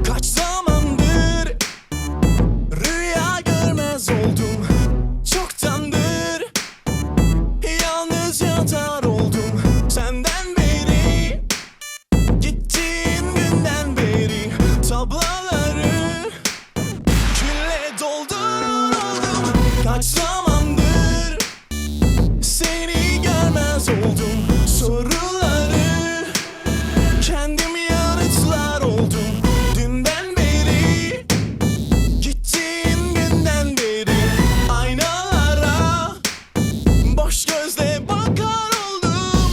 Kaç zamandır rüya görmez oldum. Çoktandır yalnız yatar oldum. Senden beri, gittiğin günden beri tabloları külle dolduruldum. Kaç zamandır seni görmez oldum. Soruları kendim yanıtlar oldum. Dünden beri, gittiğin günden beri aynalara boş gözle bakar oldum.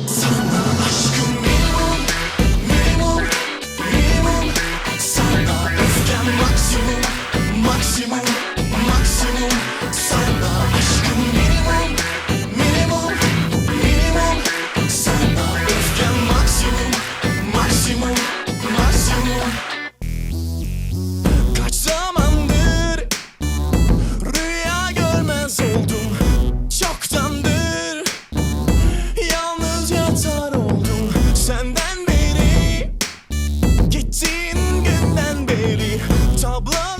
Sana aşkım minimum, minimum, minimum. Sana öfkem maksimum, maksimum, maksimum. Sana aşkım minimum, minimum, minimum. Sana öfkem maksimum, maksimum, maksimum. Kaç zamandır rüya görmez oldum. Çoktandır yalnız yatar oldum. Senden beri, gittiğin günden beri tablo